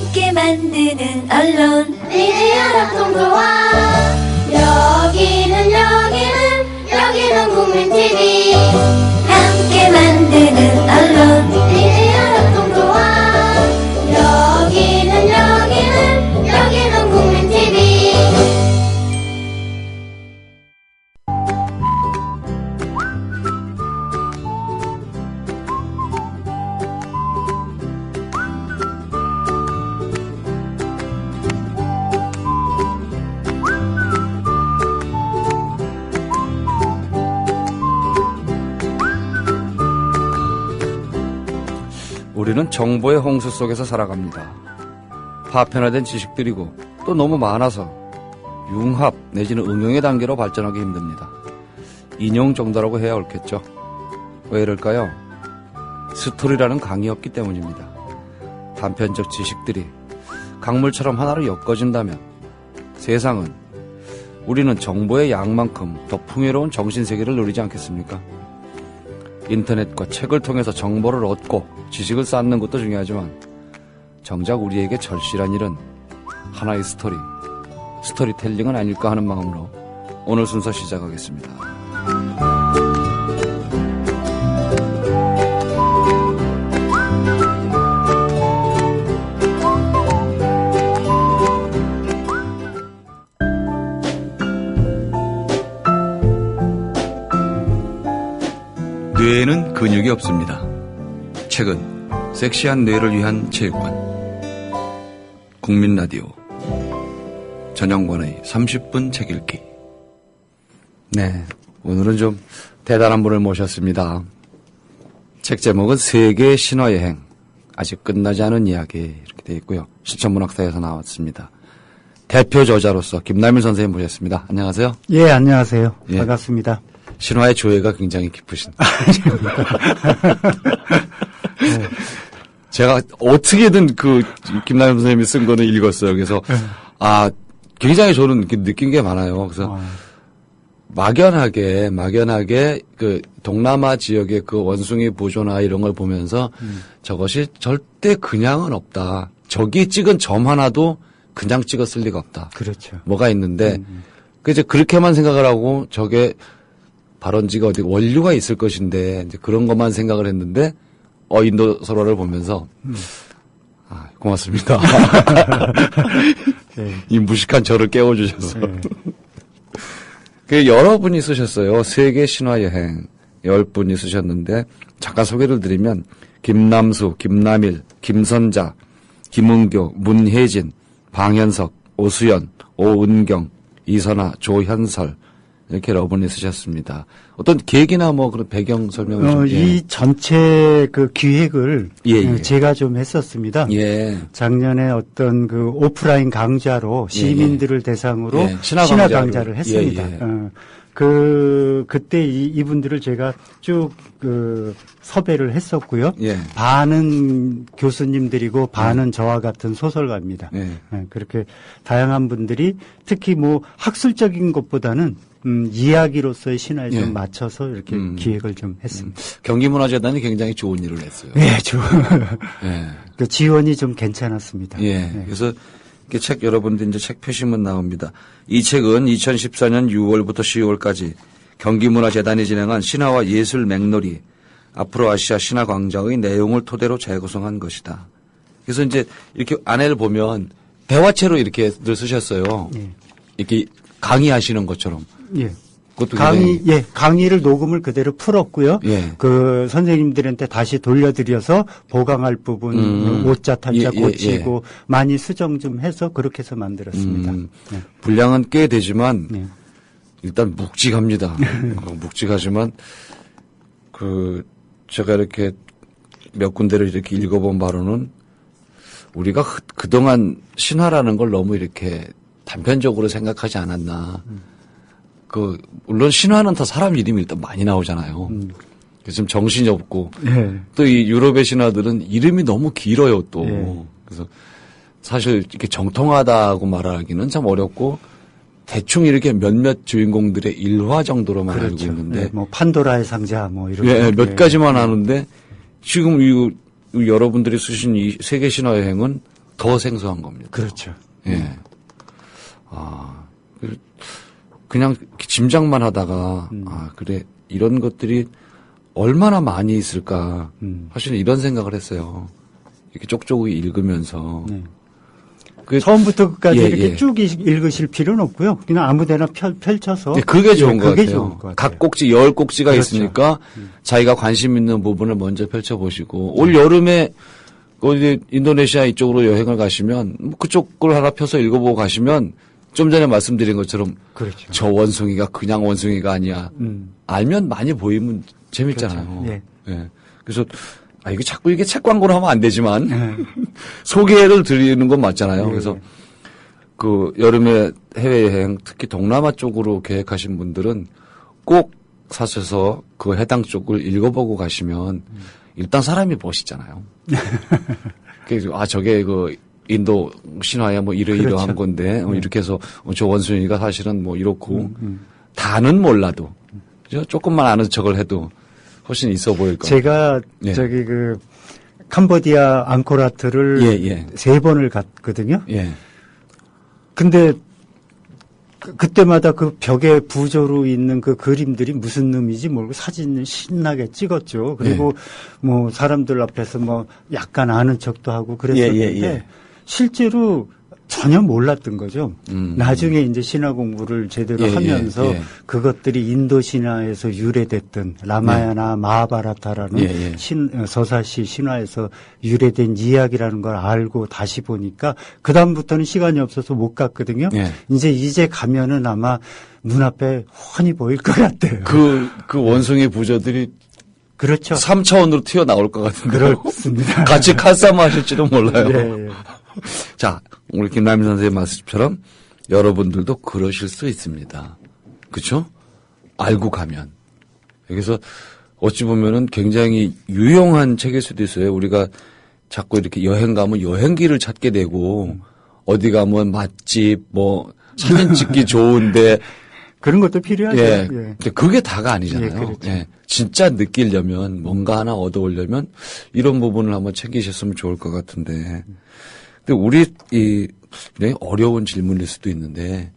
함께 만드는 언론 미디어 합동조합. 여기는 국민TV. 함께 만드는 언론 미디어 합동조합. 여기는 국민TV. 우리는 정보의 홍수 속에서 살아갑니다. 파편화된 지식들이고 또 너무 많아서 융합 내지는 응용의 단계로 발전하기 힘듭니다. 인용 정도라고 해야 옳겠죠. 왜 이럴까요? 스토리라는 강이 없기 때문입니다. 단편적 지식들이 강물처럼 하나로 엮어진다면 세상은 우리는 정보의 양만큼 더 풍요로운 정신세계를 누리지 않겠습니까? 인터넷과 책을 통해서 정보를 얻고 지식을 쌓는 것도 중요하지만 정작 우리에게 절실한 일은 하나의 스토리텔링은 아닐까 하는 마음으로 오늘 순서 시작하겠습니다. 뇌에는 근육이 없습니다. 책은 섹시한 뇌를 위한 체육관. 국민라디오 전영관의 30분 책 읽기. 네, 오늘은 좀 대단한 분을 모셨습니다. 책 제목은 세계 신화여행, 아직 끝나지 않은 이야기 이렇게 되어 있고요. 신천문학사에서 나왔습니다. 대표 저자로서 김남일 선생님 모셨습니다. 안녕하세요. 예, 안녕하세요. 예. 반갑습니다. 신화의 조예가 굉장히 깊으신. 네. 제가 어떻게든 그 김남일 선생님이 쓴 거는 읽었어요. 그래서 굉장히 저는 이렇게 느낀 게 많아요. 그래서 막연하게 그 동남아 지역의 그 원숭이 보조나 이런 걸 보면서 저것이 절대 그냥은 없다. 저기 찍은 점 하나도 그냥 찍었을 리가 없다. 그렇죠. 뭐가 있는데 그 이제 그렇게만 생각을 하고 저게 발원지가 어디 원류가 있을 것인데 이제 그런 것만 생각을 했는데 인도설화를 보면서 고맙습니다. 네. 이 무식한 저를 깨워주셔서. 네. 그 여러분이 쓰셨어요. 세계 신화여행 10분이 쓰셨는데 잠깐 소개를 드리면 김남수, 김남일, 김선자, 김은교, 문혜진, 방현석, 오수연, 오은경, 이선아, 조현설 이렇게 여러분이 쓰셨습니다. 어떤 계기나 뭐 그런 배경 설명을 좀. 이 전체 그 기획을 예. 제가 좀 했었습니다. 예. 작년에 어떤 그 오프라인 강좌로 시민들을 대상으로 예. 신화 강좌를 했습니다. 예. 그때 이분들을 제가 쭉 섭외를 했었고요. 예. 반은 교수님들이고 반은 저와 같은 소설가입니다. 예. 그렇게 다양한 분들이 특히 뭐 학술적인 것보다는 이야기로서의 신화에 예. 좀 맞춰서 이렇게 기획을 좀 했습니다. 경기문화재단이 굉장히 좋은 일을 했어요. 네, 예. 그 지원이 좀 괜찮았습니다. 예. 네. 그래서 이렇게 책 여러분들 이제 책 표시문 나옵니다. 이 책은 2014년 6월부터 12월까지 경기문화재단이 진행한 신화와 예술 맥놀이 앞으로 아시아 신화광장의 내용을 토대로 재구성한 것이다. 그래서 이제 이렇게 안에를 보면 대화체로 이렇게 늘 쓰셨어요. 예. 이렇게 강의하시는 것처럼. 예. 그것도 강의를 녹음을 그대로 풀었고요. 예. 그 선생님들한테 다시 돌려드려서 보강할 부분, 오자, 탄자 예. 고치고 많이 수정 좀 해서 그렇게 해서 만들었습니다. 네. 분량은 꽤 되지만 네. 일단 묵직합니다. 묵직하지만 제가 이렇게 몇 군데를 이렇게 읽어본 바로는 우리가 그동안 신화라는 걸 너무 이렇게 단편적으로 생각하지 않았나. 물론 신화는 다 사람 이름이 일단 많이 나오잖아요. 그래서 좀 정신이 없고. 네. 또 이 유럽의 신화들은 이름이 너무 길어요, 또. 네. 그래서 사실 이렇게 정통하다고 말하기는 참 어렵고 대충 이렇게 몇몇 주인공들의 일화 정도로만 그렇죠. 알고 있는데. 네, 뭐 판도라의 상자 뭐 이런. 예, 몇 가지만 아는데 지금 이 여러분들이 쓰신 이 세계 신화 여행은 더 생소한 겁니다. 그렇죠. 예. 그냥 짐작만 하다가, 그래, 이런 것들이 얼마나 많이 있을까. 사실은 이런 생각을 했어요. 이렇게 쪽쪽이 읽으면서. 네. 그, 처음부터 끝까지 예, 이렇게 예. 쭉 읽으실 필요는 없고요. 그냥 아무데나 펼쳐서. 네, 그게 좋은 것 그게 같아요. 좋은 것 같아요. 각 꼭지 10꼭지가 그렇죠. 있으니까 자기가 관심 있는 부분을 먼저 펼쳐보시고 올 여름에 어디 인도네시아 이쪽으로 여행을 가시면 뭐 그쪽 걸 하나 펴서 읽어보고 가시면 좀 전에 말씀드린 것처럼 그렇죠. 저 원숭이가 그냥 원숭이가 아니야. 알면 많이 보이면 재밌잖아요. 그렇죠. 예. 그래서 이게 자꾸 이게 책 광고를 하면 안 되지만 네. 소개를 드리는 건 맞잖아요. 네. 그래서 그 여름에 해외여행 특히 동남아 쪽으로 계획하신 분들은 꼭 사셔서 그 해당 쪽을 읽어보고 가시면 일단 사람이 멋있잖아요. 그래서 저게 그 인도 신화야 뭐 이러이러한 그렇죠. 건데 이렇게 해서 저 원숭이가 사실은 뭐 이렇고 다는 몰라도 그죠? 조금만 아는 척을 해도 훨씬 있어 보일 거예요. 제가 예. 저기 그 캄보디아 앙코르와트를 예. 3번을 갔거든요. 예. 근데 그때마다 그 벽에 부조로 있는 그 그림들이 무슨 의미인지 모르고 사진을 신나게 찍었죠. 그리고 뭐 사람들 앞에서 뭐 약간 아는 척도 하고 그랬었는데 예. 실제로 전혀 몰랐던 거죠. 나중에 이제 신화 공부를 제대로 예, 하면서 예. 그것들이 인도 신화에서 유래됐던 라마야나 마하바라타라는 예. 서사시 신화에서 유래된 이야기라는 걸 알고 다시 보니까 그 다음부터는 시간이 없어서 못 갔거든요. 예. 이제 가면은 아마 눈앞에 훤히 보일 것 같아요. 그 원숭이 부저들이 그렇죠. 3차원으로 튀어나올 것 같은데. 그렇습니다. 같이 칼싸움 하실지도 몰라요. 예. 자, 우리 김남희 선생님 말씀처럼 여러분들도 그러실 수 있습니다. 그렇죠? 알고 가면. 여기서 어찌 보면은 굉장히 유용한 책일 수도 있어요. 우리가 자꾸 이렇게 여행 가면 여행기를 찾게 되고 어디 가면 맛집 뭐 사진 찍기 좋은데 그런 것도 필요하죠. 예. 근데 그게 다가 아니잖아요. 예, 그렇죠. 예. 진짜 느끼려면 뭔가 하나 얻어오려면 이런 부분을 한번 챙기셨으면 좋을 것 같은데. 근데 우리 굉장히 어려운 질문일 수도 있는데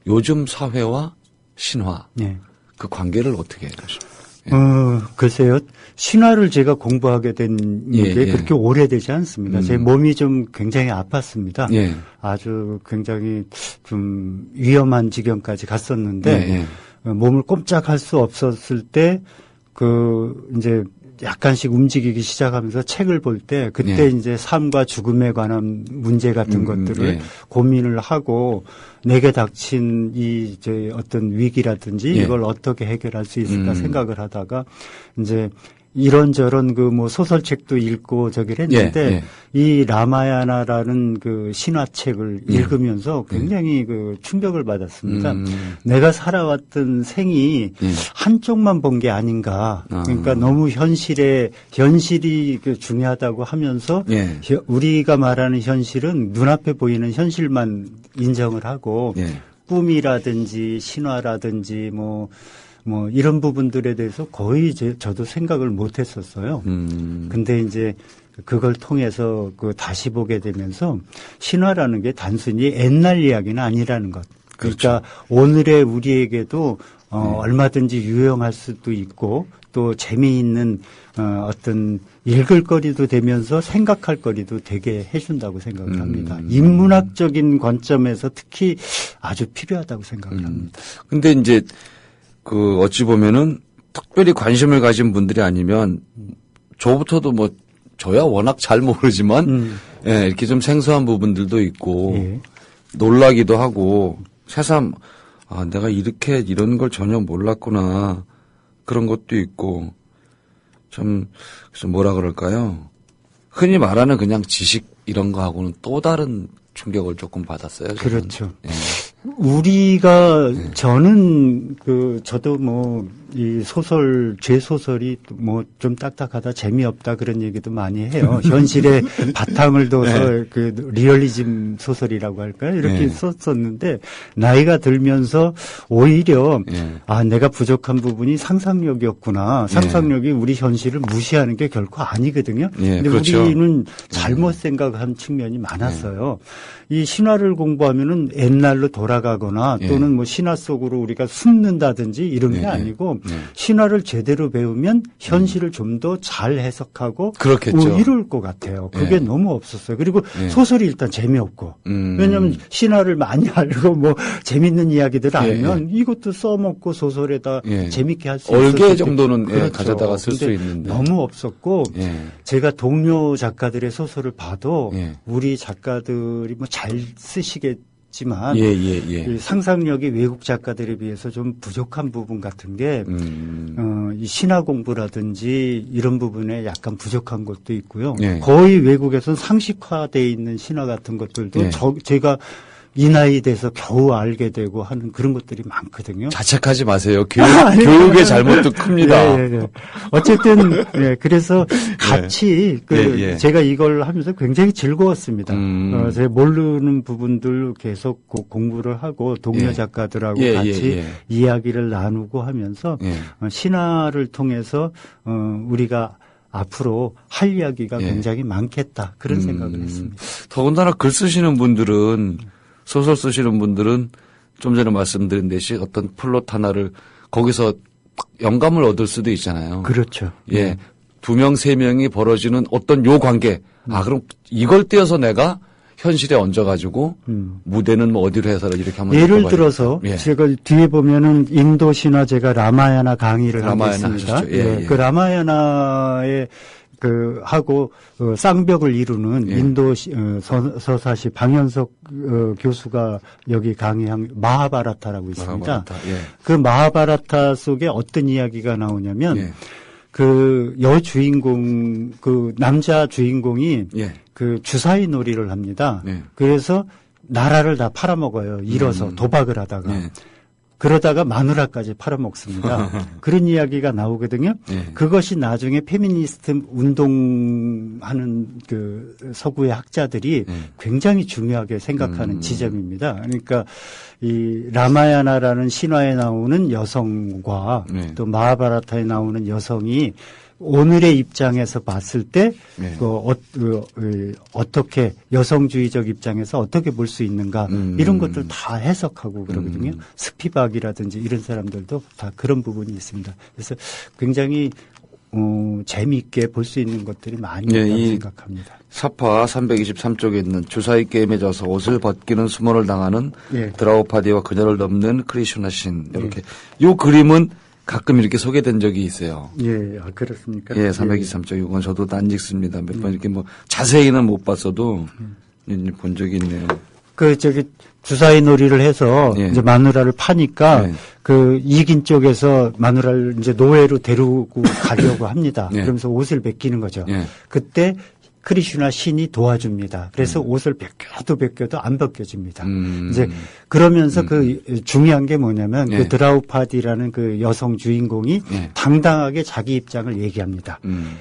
요즘 사회와 신화 예. 그 관계를 어떻게 하십니까? 글쎄요. 신화를 제가 공부하게 된 게 예. 그렇게 오래되지 않습니다. 제 몸이 좀 굉장히 아팠습니다. 예. 아주 굉장히 좀 위험한 지경까지 갔었는데 몸을 꼼짝할 수 없었을 때 이제 약간씩 움직이기 시작하면서 책을 볼 때 그때 이제 삶과 죽음에 관한 문제 같은 것들을 고민을 하고 내게 닥친 이제 어떤 위기라든지 이걸 어떻게 해결할 수 있을까 생각을 하다가 이제 이런저런 그 뭐 소설책도 읽고 저기를 했는데 이 라마야나라는 그 신화책을 읽으면서 굉장히 그 충격을 받았습니다. 내가 살아왔던 생이 한쪽만 본 게 아닌가. 그러니까 너무 현실이 그 중요하다고 하면서 우리가 말하는 현실은 눈앞에 보이는 현실만 인정을 하고 꿈이라든지 신화라든지 뭐 이런 부분들에 대해서 거의 저도 생각을 못 했었어요. 근데 이제 그걸 통해서 다시 보게 되면서 신화라는 게 단순히 옛날 이야기는 아니라는 것. 그러니까 오늘의 우리에게도 얼마든지 유용할 수도 있고 또 재미있는 어떤 읽을 거리도 되면서 생각할 거리도 되게 해준다고 생각을 합니다. 인문학적인 관점에서 특히 아주 필요하다고 생각을 합니다. 근데 이제 어찌 보면은 특별히 관심을 가진 분들이 아니면 저부터도 뭐 저야 워낙 잘 모르지만 이렇게 좀 생소한 부분들도 있고 놀라기도 하고 새삼 내가 이런 걸 전혀 몰랐구나 그런 것도 있고 좀 그래서 뭐라 그럴까요? 흔히 말하는 그냥 지식 이런 거하고는 또 다른 충격을 조금 받았어요. 저는. 그렇죠. 우리가 저는 저도 이 소설 제 소설이 좀 딱딱하다 재미없다 그런 얘기도 많이 해요. 현실에 바탕을 둬서 그 리얼리즘 소설이라고 할까요? 이렇게 썼었는데 나이가 들면서 오히려 내가 부족한 부분이 상상력이었구나. 상상력이 우리 현실을 무시하는 게 결코 아니거든요. 근데 그렇죠. 우리는 잘못 생각한 측면이 많았어요. 이 신화를 공부하면은 옛날로 돌아가거나 또는 신화 속으로 우리가 숨는다든지 이런 게 아니고 신화를 제대로 배우면 현실을 좀 더 잘 해석하고 그렇겠죠. 이룰 것 같아요. 그게 너무 없었어요. 그리고 소설이 일단 재미없고 왜냐하면 신화를 많이 알고 재밌는 이야기들 알면 이것도 써먹고 소설에다 재밌게 할 수 있어요. 얼개 정도는 그렇죠. 가져다가 쓸 수 있는데 너무 없었고 제가 동료 작가들의 소설을 봐도 우리 작가들이 잘 쓰시겠지만 이 상상력이 외국 작가들에 비해서 좀 부족한 부분 같은 게 이 신화 공부라든지 이런 부분에 약간 부족한 것도 있고요. 거의 외국에서는 상식화되어 있는 신화 같은 것들도 제가 이 나이 돼서 겨우 알게 되고 하는 그런 것들이 많거든요. 자책하지 마세요. 교육의 잘못도 큽니다. 어쨌든 그래서 같이 제가 이걸 하면서 굉장히 즐거웠습니다. 제가 모르는 부분들 계속 공부를 하고 동료 작가들하고 같이 이야기를 나누고 하면서 신화를 통해서 우리가 앞으로 할 이야기가 굉장히 많겠다 그런 생각을 했습니다. 더군다나 글 쓰시는 분들은 소설 쓰시는 분들은 좀 전에 말씀드린 듯이 어떤 플롯 하나를 거기서 영감을 얻을 수도 있잖아요. 그렇죠. 두 명, 세 명이 벌어지는 어떤 요 관계. 그럼 이걸 떼어서 내가 현실에 얹어가지고 무대는 어디로 해서 이렇게 한번 예를 들어서 제가 뒤에 보면은 인도 신화 제가 라마야나 강의를 하고 있습니다. 그 라마야나의 하고 쌍벽을 이루는 인도 서사시 방현석 교수가 여기 강의한 마하바라타라고 있습니다. 그 마하바라타 속에 어떤 이야기가 나오냐면 그 여주인공 남자 주인공이 그 주사위 놀이를 합니다. 그래서 나라를 다 팔아먹어요. 잃어서 도박을 하다가. 그러다가 마누라까지 팔아먹습니다. 그런 이야기가 나오거든요. 그것이 나중에 페미니스트 운동하는 그 서구의 학자들이 굉장히 중요하게 생각하는 지점입니다. 그러니까 이 라마야나라는 신화에 나오는 여성과 또 마하바라타에 나오는 여성이 오늘의 입장에서 봤을 때 어떻게 여성주의적 입장에서 어떻게 볼 수 있는가 이런 것들 다 해석하고 그러거든요. 스피박이라든지 이런 사람들도 다 그런 부분이 있습니다. 그래서 굉장히 재미있게 볼 수 있는 것들이 많이 있다고 생각합니다. 사파 323쪽에 있는 주사위 게임에 져서 옷을 벗기는 수모를 당하는 드라우파디와 그녀를 넘는 크리슈나 신 이렇게 요 그림은 가끔 이렇게 소개된 적이 있어요. 그렇습니까? 323쪽 이건 저도 안 읽습니다. 몇 번 이렇게 자세히는 못 봤어도 본 적이 있네요. 주사위 놀이를 해서 이제 마누라를 파니까 이긴 쪽에서 마누라를 이제 노예로 데리고 가려고 합니다. 그러면서 옷을 벗기는 거죠. 그때 크리슈나 신이 도와줍니다. 그래서 옷을 벗겨도 안 벗겨집니다. 이제 그러면서 그 중요한 게 뭐냐면 그 드라우파디라는 그 여성 주인공이 당당하게 자기 입장을 얘기합니다.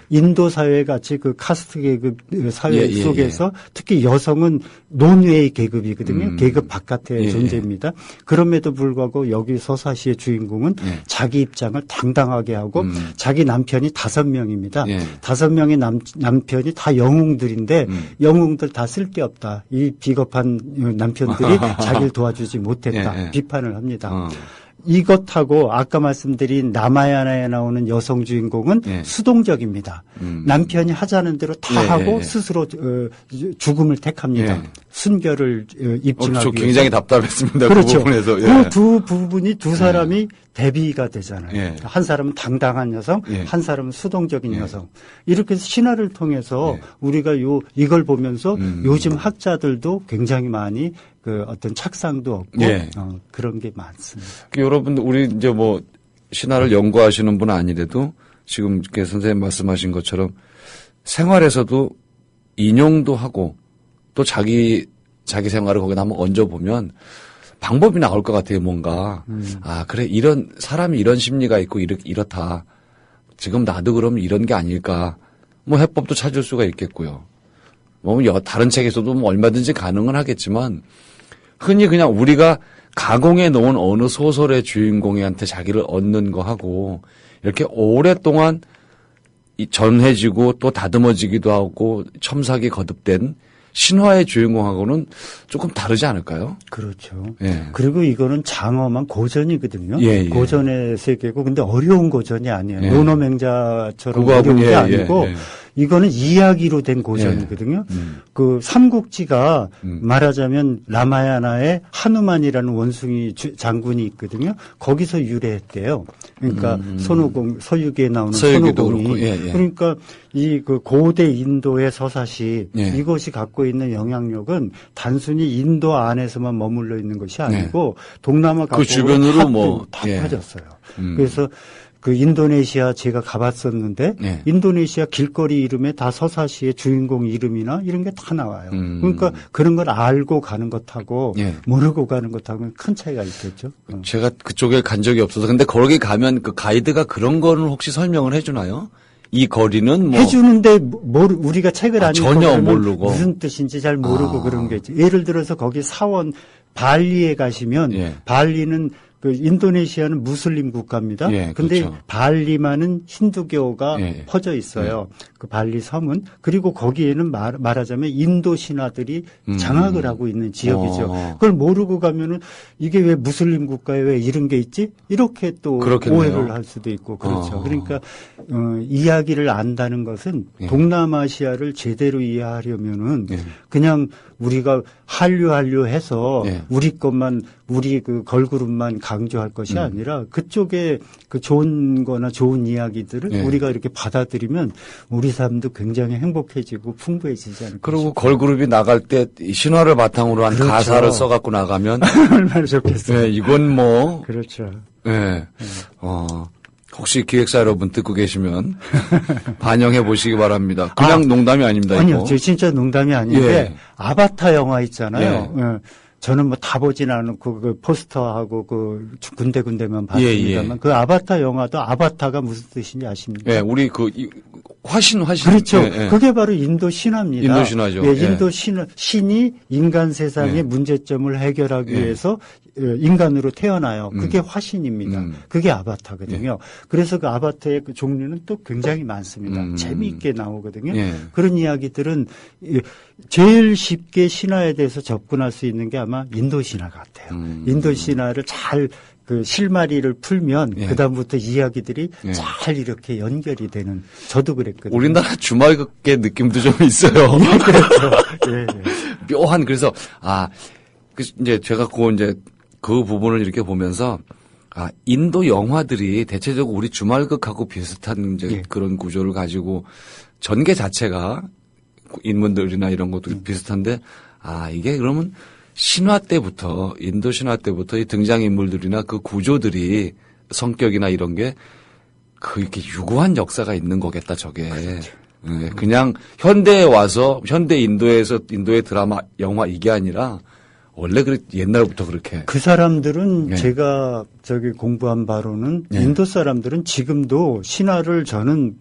인도 사회 같이 그 카스트 계급 사회 속에서 특히 여성은 논외의 계급이거든요. 계급 바깥의 존재입니다. 그럼에도 불구하고 여기 서사시의 주인공은 자기 입장을 당당하게 하고 자기 남편이 5명입니다. 5명의 남편이 다 영웅들인데 영웅들 다 쓸데없다. 이 비겁한 남편들이 자기를 도와주지 못했다. 비판을 합니다. 이것하고 아까 말씀드린 라마야나에 나오는 여성 주인공은 수동적입니다. 남편이 하자는 대로 다 하고 스스로 죽음을 택합니다. 순결을 입증하기 위해서. 굉장히 답답했습니다. 그렇죠. 그 부분에서. 그 두 부분이 두 사람이 대비가 되잖아요. 한 사람은 당당한 여성, 한 사람은 수동적인 여성. 이렇게 해서 신화를 통해서 우리가 이걸 보면서 요즘 학자들도 굉장히 많이 그 어떤 착상도 없고 그런 게 많습니다. 여러분들 우리 이제 신화를 연구하시는 분은 아니래도 지금 이렇게 선생님 말씀하신 것처럼 생활에서도 인용도 하고 또 자기 생활을 거기다 한번 얹어보면 방법이 나올 것 같아요, 뭔가. 아, 그래, 이런, 사람이 이런 심리가 있고 이렇다. 지금 나도 그럼 이런 게 아닐까. 뭐 해법도 찾을 수가 있겠고요. 뭐 다른 책에서도 뭐 얼마든지 가능은 하겠지만 흔히 그냥 우리가 가공해 놓은 어느 소설의 주인공한테 자기를 얻는 거 하고 이렇게 오랫동안 전해지고 또 다듬어지기도 하고 첨삭이 거듭된 신화의 주인공하고는 조금 다르지 않을까요? 그렇죠. 예. 그리고 이거는 장엄한 고전이거든요. 예, 예. 고전의 세계고, 근데 어려운 고전이 아니에요. 예. 논어맹자처럼 그거하고 어려운 게 예, 아니고, 예, 예. 이거는 이야기로 된 고전이거든요. 그 삼국지가 말하자면 라마야나에 하누만이라는 원숭이 장군이 있거든요. 거기서 유래했대요. 그러니까 손오공, 서유기에 나오는 서유기도 손오공이. 그렇고, 예, 예. 그러니까 이 그 고대 인도의 서사시 예. 이것이 갖고 있는 영향력은 단순히 인도 안에서만 머물러 있는 것이 아니고 동남아 그 주변으로 다 예. 퍼졌어요. 그래서 그 인도네시아 제가 가봤었는데 예. 인도네시아 길거리 이름에 다 서사시의 주인공 이름이나 이런 게 다 나와요. 그러니까 그런 걸 알고 가는 것하고 예. 모르고 가는 것하고는 큰 차이가 있겠죠. 제가 그쪽에 간 적이 없어서 근데 거기 가면 그 가이드가 그런 거는 혹시 설명을 해주나요? 이 거리는 뭐 해주는데 우리가 책을 안 읽고 전혀 그러면 모르고. 무슨 뜻인지 잘 모르고 그런 게 있지. 예를 들어서 거기 사원 발리에 가시면 예. 발리는 그 인도네시아는 무슬림 국가입니다. 예, 근데 그렇죠. 발리만은 힌두교가 예. 퍼져 있어요. 그 발리 섬은. 그리고 거기에는 말하자면 인도 신화들이 장악을 하고 있는 지역이죠. 그걸 모르고 가면은 이게 왜 무슬림 국가에 왜 이런 게 있지? 이렇게 또 그렇겠네요. 오해를 할 수도 있고 그렇죠. 그러니까 이야기를 안다는 것은 예. 동남아시아를 제대로 이해하려면은 예. 그냥 우리가 한류 해서 예. 우리 것만 우리 그 걸그룹만 강조할 것이 아니라 그쪽에 그 좋은 거나 좋은 이야기들을 예. 우리가 이렇게 받아들이면 우리 삶도 굉장히 행복해지고 풍부해지지 않을까. 그리고 걸그룹이 나갈 때 신화를 바탕으로 한 그렇죠. 가사를 써갖고 나가면 얼마나 좋겠어요. 예, 이건 뭐 그렇죠. 예. 혹시 기획사 여러분 듣고 계시면 반영해 보시기 바랍니다. 그냥 농담이 아닙니다. 아니요, 이거. 저 진짜 농담이 아닌데 예. 아바타 영화 있잖아요. 예. 예. 저는 뭐 다 보진 않고 그 포스터하고 그 군데군데만 봤습니다만 예. 그 아바타 영화도 아바타가 무슨 뜻인지 아십니까? 예, 우리 화신. 그렇죠. 예, 예. 그게 바로 인도 신화입니다. 인도 신화죠. 예, 예. 인도 신이 인간 세상의 예. 문제점을 해결하기 예. 위해서 인간으로 태어나요. 그게 화신입니다. 그게 아바타거든요. 그래서 그 아바타의 그 종류는 또 굉장히 많습니다. 재미있게 나오거든요. 예. 그런 이야기들은 제일 쉽게 신화에 대해서 접근할 수 있는 게 아마 인도 신화 같아요. 인도 신화를 잘 그 실마리를 풀면 예. 그다음부터 이야기들이 예. 잘 이렇게 연결이 되는 저도 그랬거든요. 우리나라 주말극의 느낌도 좀 있어요. 그렇죠. 예, 예. 묘한 그래서 이제 제가 그 부분을 이렇게 보면서 인도 영화들이 대체적으로 우리 주말극하고 비슷한 이제 예. 그런 구조를 가지고 전개 자체가 인물들이나 이런 것도 비슷한데 이게 그러면 신화 때부터 인도 신화 때부터 이 등장인물들이나 그 구조들이 성격이나 이런 게 그렇게 유구한 역사가 있는 거겠다 저게. 그렇죠. 예, 그냥 현대에 와서 현대 인도에서 인도의 드라마 영화 이게 아니라 원래 옛날부터 그렇게. 그 사람들은 예. 제가 공부한 바로는 예. 인도 사람들은 지금도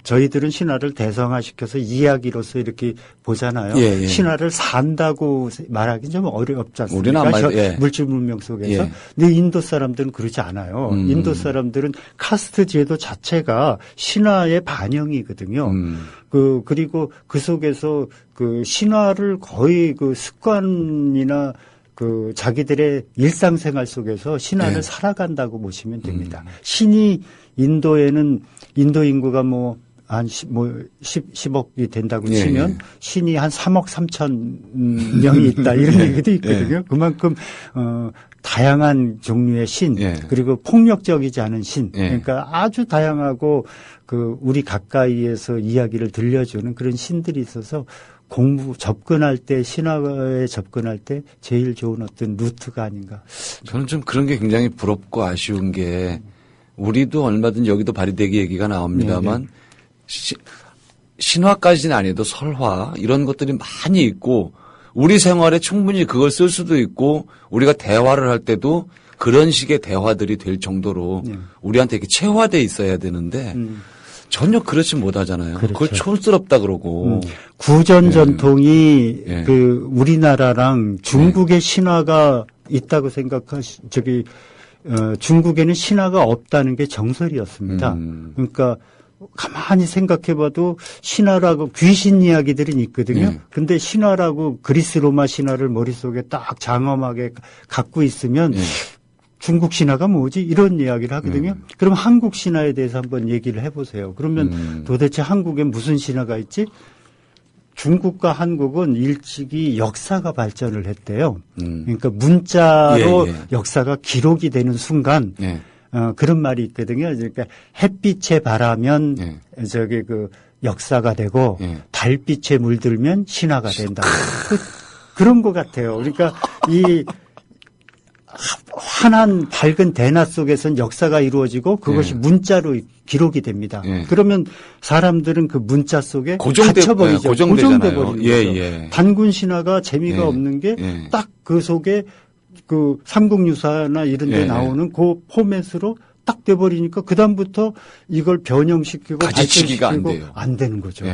저희들은 신화를 대성화시켜서 이야기로서 이렇게 보잖아요. 예, 예. 신화를 산다고 말하기 좀 어렵지 않습니까? 우리는 안 말- 예. 물질 문명 속에서. 예. 근데 인도 사람들은 그렇지 않아요. 인도 사람들은 카스트 제도 자체가 신화의 반영이거든요. 그리고 그 속에서 그 신화를 거의 그 습관이나 그 자기들의 일상생활 속에서 신화를 예. 살아간다고 보시면 됩니다. 신이 인도에는 인도 인구가 한 10억이 된다고 예, 치면 예. 신이 한 3억 3천 명이 있다 이런 얘기도 있거든요. 그만큼 다양한 종류의 신 예. 그리고 폭력적이지 않은 신 예. 그러니까 아주 다양하고 그 우리 가까이에서 이야기를 들려주는 그런 신들이 있어서 접근할 때 신화에 접근할 때 제일 좋은 어떤 루트가 아닌가. 저는 좀 그런 게 굉장히 부럽고 아쉬운 게 우리도 얼마든지 여기도 바리대기 얘기가 나옵니다만 신화까지는 아니어도 설화 이런 것들이 많이 있고 우리 생활에 충분히 그걸 쓸 수도 있고 우리가 대화를 할 때도 그런 식의 대화들이 될 정도로 우리한테 이렇게 체화돼 있어야 되는데 전혀 그렇지 못하잖아요. 그렇죠. 그걸 촌스럽다 그러고. 구전 전통이 예. 그 우리나라랑 중국의 신화가 있다고 중국에는 신화가 없다는 게 정설이었습니다. 그러니까 가만히 생각해봐도 신화라고 귀신 이야기들은 있거든요. 근데 신화라고 그리스 로마 신화를 머릿속에 딱 장엄하게 갖고 있으면 중국 신화가 뭐지? 이런 이야기를 하거든요. 그럼 한국 신화에 대해서 한번 얘기를 해보세요. 그러면 도대체 한국에 무슨 신화가 있지? 중국과 한국은 일찍이 역사가 발전을 했대요. 그러니까 문자로 역사가 기록이 되는 순간 그런 말이 있거든요. 그러니까 햇빛에 바라면 역사가 되고 달빛에 물들면 신화가 된다. 그런 것 같아요. 그러니까 이 환한 밝은 대낮 속에서는 역사가 이루어지고 그것이 문자로 기록이 됩니다. 그러면 사람들은 그 문자 속에 갇혀버리죠. 고정돼 버리는 거죠. 단군 신화가 재미가 없는 게 딱 그 속에 그 삼국유사나 이런 데 나오는 그 포맷으로 딱 돼버리니까 그다음부터 이걸 변형시키고 가지치기가 안 되는 거죠.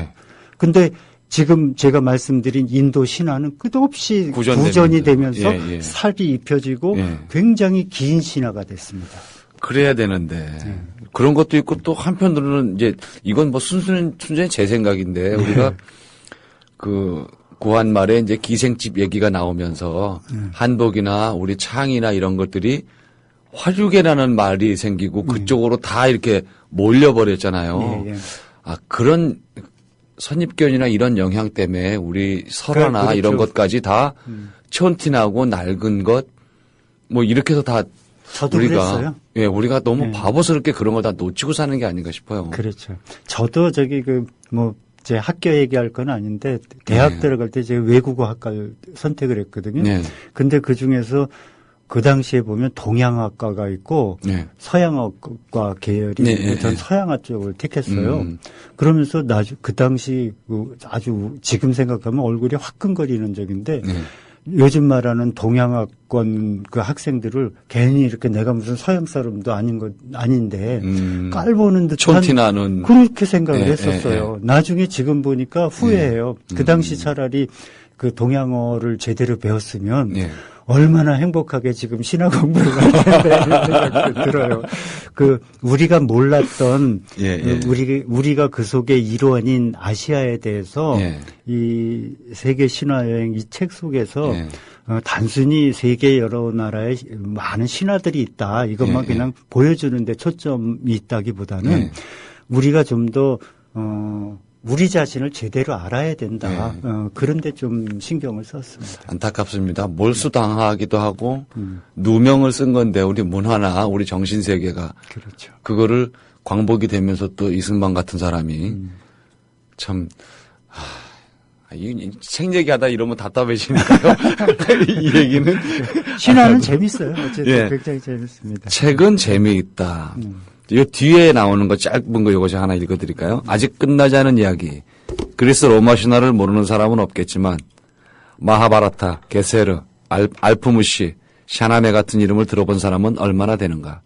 근데 지금 제가 말씀드린 인도 신화는 끝없이 구전이 되면서 살이 입혀지고 굉장히 긴 신화가 됐습니다. 그래야 되는데 그런 것도 있고 또 한편으로는 이제 이건 뭐 순전히 제 생각인데 우리가 그 고한 말에 이제 기생집 얘기가 나오면서 한복이나 우리 창이나 이런 것들이 화류계라는 말이 생기고 그쪽으로 다 이렇게 몰려버렸잖아요. 아 그런 선입견이나 이런 영향 때문에 우리 설화나 그렇죠. 이런 것까지 다 촌티나고 낡은 것 뭐 이렇게 해서 다 저도 그랬어요. 우리가 너무 바보스럽게 그런 걸 다 놓치고 사는 게 아닌가 싶어요. 그렇죠. 저도 제 학교 얘기할 건 아닌데 대학 들어갈 때 제가 외국어 학과를 선택을 했거든요. 근데 그 중에서 그 당시에 보면 동양학과가 있고 서양학과 계열이 있고 전 서양화 쪽을 택했어요. 그러면서 그 당시 아주 지금 생각하면 얼굴이 화끈거리는 적인데 요즘 말하는 동양학권 그 학생들을 괜히 이렇게 내가 무슨 서양 사람도 아닌데 깔보는 듯한 촌티나는 그렇게 생각을 했었어요. 나중에 지금 보니까 후회해요. 그 당시 차라리 그 동양어를 제대로 배웠으면 얼마나 행복하게 지금 신화 공부를 할 텐데 이런 생각이 들어요. 우리가 몰랐던 우리가 그 속에 일원인 아시아에 대해서 이 세계 신화 여행 이 책 속에서 단순히 세계 여러 나라의 많은 신화들이 있다 이것만 그냥 보여주는데 초점이 있다기보다는 우리가 좀 더 우리 자신을 제대로 알아야 된다. 그런데 좀 신경을 썼습니다. 안타깝습니다. 몰수당하기도 하고 누명을 쓴 건데 우리 문화나 우리 정신세계가 그렇죠. 그거를 광복이 되면서 또 이승만 같은 사람이 참 이 책 얘기하다 이러면 답답해지니까요. 이 얘기는 신화는 재밌어요. 어쨌든 굉장히 재밌습니다. 책은 재미있다. 이 뒤에 나오는 거 짧은 거 이것이 하나 읽어드릴까요? 아직 끝나지 않은 이야기. 그리스 로마 신화를 모르는 사람은 없겠지만 마하바라타, 게세르, 알프무시, 샤나메 같은 이름을 들어본 사람은 얼마나 되는가.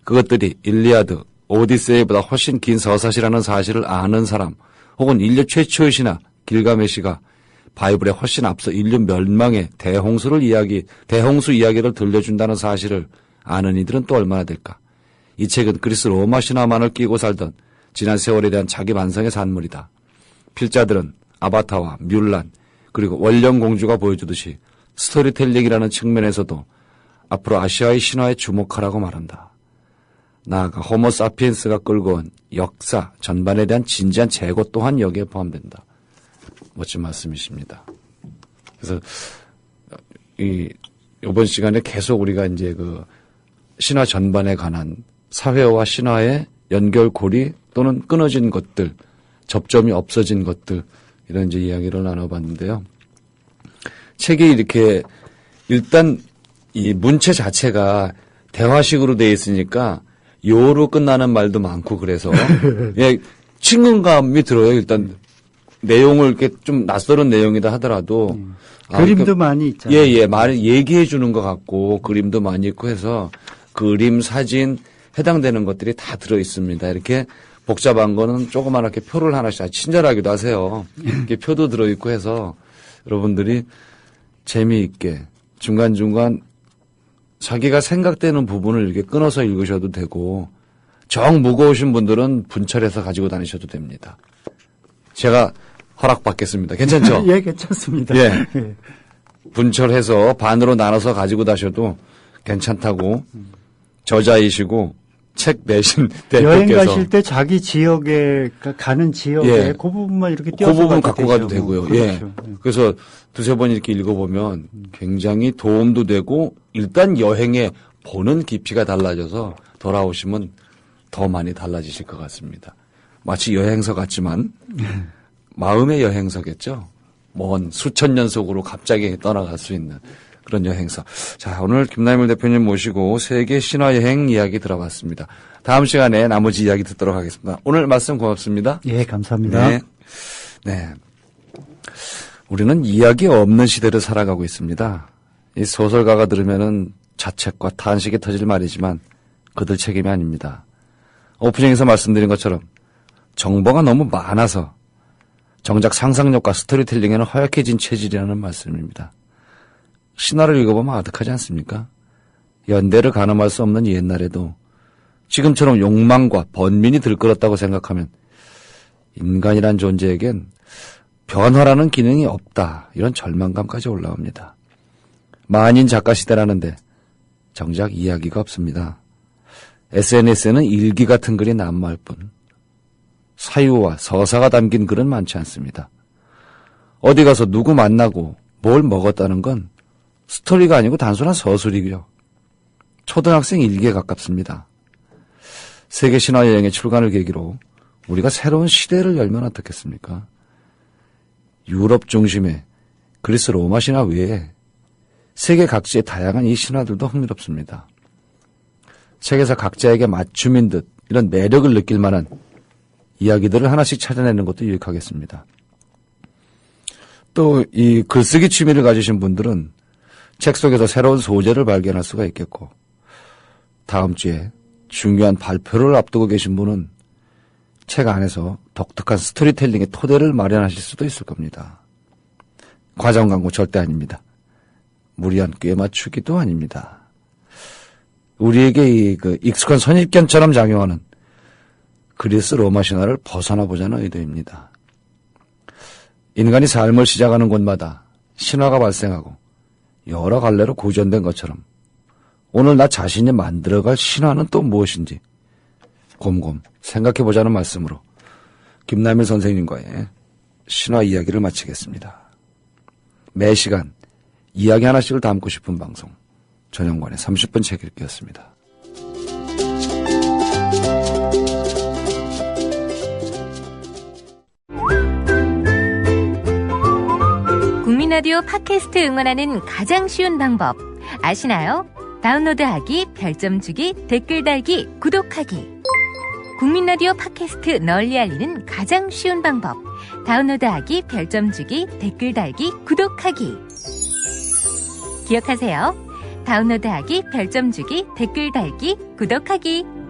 그것들이 일리아드, 오디세이보다 훨씬 긴 서사시라는 사실을 아는 사람 혹은 인류 최초의 신화 길가메시가 바이블에 훨씬 앞서 인류 멸망의 대홍수 이야기를 들려준다는 사실을 아는 이들은 또 얼마나 될까. 이 책은 그리스 로마 신화만을 끼고 살던 지난 세월에 대한 자기 반성의 산물이다. 필자들은 아바타와 뮬란 그리고 원령공주가 보여주듯이 스토리텔링이라는 측면에서도 앞으로 아시아의 신화에 주목하라고 말한다. 나아가 호모사피엔스가 끌고 온 역사 전반에 대한 진지한 재고 또한 여기에 포함된다. 멋진 말씀이십니다. 그래서 이번 시간에 계속 우리가 이제 그 신화 전반에 관한 사회와 신화의 연결고리 또는 끊어진 것들, 접점이 없어진 것들 이런 이제 이야기를 나눠봤는데요. 책이 이렇게 일단 이 문체 자체가 대화식으로 되어 있으니까 요로 끝나는 말도 많고 그래서 예, 친근감이 들어요. 일단 내용을 이렇게 좀 낯설은 내용이다 하더라도 그림도 많이 있잖아요. 예, 많이 얘기해 주는 것 같고 그림도 많이 있고 해서 그림, 사진 해당되는 것들이 다 들어 있습니다. 이렇게 복잡한 거는 조그맣게 표를 하나씩 친절하기도 하세요. 이렇게 표도 들어 있고 해서 여러분들이 재미있게 중간중간 자기가 생각되는 부분을 이렇게 끊어서 읽으셔도 되고 정 무거우신 분들은 분철해서 가지고 다니셔도 됩니다. 제가 허락받겠습니다. 괜찮죠? 예, 괜찮습니다. 예. 분철해서 반으로 나눠서 가지고 다셔도 괜찮다고 저자이시고 책 내신 대표께서 여행 가실 때 자기 지역에 가는 지역에 예. 그 부분만 이렇게 그 띄워서 부분 갖고 가도 되죠. 되고요. 그렇죠. 예. 그래서 두세 번 이렇게 읽어보면 굉장히 도움도 되고 일단 여행에 보는 깊이가 달라져서 돌아오시면 더 많이 달라지실 것 같습니다. 마치 여행서 같지만 마음의 여행서겠죠. 먼 수천 년 속으로 갑자기 떠나갈 수 있는 그런 여행서. 자, 오늘 김남일 대표님 모시고 세계 신화 여행 이야기 들어봤습니다. 다음 시간에 나머지 이야기 듣도록 하겠습니다. 오늘 말씀 고맙습니다. 예, 감사합니다. 네. 네. 우리는 이야기 없는 시대를 살아가고 있습니다. 이 소설가가 들으면은 자책과 탄식이 터질 말이지만 그들 책임이 아닙니다. 오프닝에서 말씀드린 것처럼 정보가 너무 많아서 정작 상상력과 스토리텔링에는 허약해진 체질이라는 말씀입니다. 신화를 읽어보면 아득하지 않습니까? 연대를 가늠할 수 없는 옛날에도 지금처럼 욕망과 번민이 들끓었다고 생각하면 인간이란 존재에겐 변화라는 기능이 없다. 이런 절망감까지 올라옵니다. 만인 작가 시대라는데 정작 이야기가 없습니다. SNS에는 일기 같은 글이 난무할 뿐 사유와 서사가 담긴 글은 많지 않습니다. 어디 가서 누구 만나고 뭘 먹었다는 건 스토리가 아니고 단순한 서술이고요. 초등학생 일기에 가깝습니다. 세계 신화 여행의 출간을 계기로 우리가 새로운 시대를 열면 어떻겠습니까? 유럽 중심의 그리스 로마 신화 외에 세계 각지의 다양한 이 신화들도 흥미롭습니다. 책에서 각자에게 맞춤인 듯 이런 매력을 느낄 만한 이야기들을 하나씩 찾아내는 것도 유익하겠습니다. 또 이 글쓰기 취미를 가지신 분들은 책 속에서 새로운 소재를 발견할 수가 있겠고 다음 주에 중요한 발표를 앞두고 계신 분은 책 안에서 독특한 스토리텔링의 토대를 마련하실 수도 있을 겁니다. 과정 광고 절대 아닙니다. 무리한 꽤 맞추기도 아닙니다. 우리에게 그 익숙한 선입견처럼 작용하는 그리스 로마 신화를 벗어나 보자는 의도입니다. 인간이 삶을 시작하는 곳마다 신화가 발생하고 여러 갈래로 구전된 것처럼 오늘 나 자신이 만들어갈 신화는 또 무엇인지 곰곰 생각해보자는 말씀으로 김남일 선생님과의 신화 이야기를 마치겠습니다. 매 시간 이야기 하나씩을 담고 싶은 방송 전영관의 30분 책 읽기였습니다. 국민라디오 팟캐스트 응원하는 가장 쉬운 방법 아시나요? 다운로드하기, 별점 주기, 댓글 달기, 구독하기. 국민라디오 팟캐스트 널리 알리는 가장 쉬운 방법 다운로드하기, 별점 주기, 댓글 달기, 구독하기. 기억하세요. 다운로드하기, 별점 주기, 댓글 달기, 구독하기.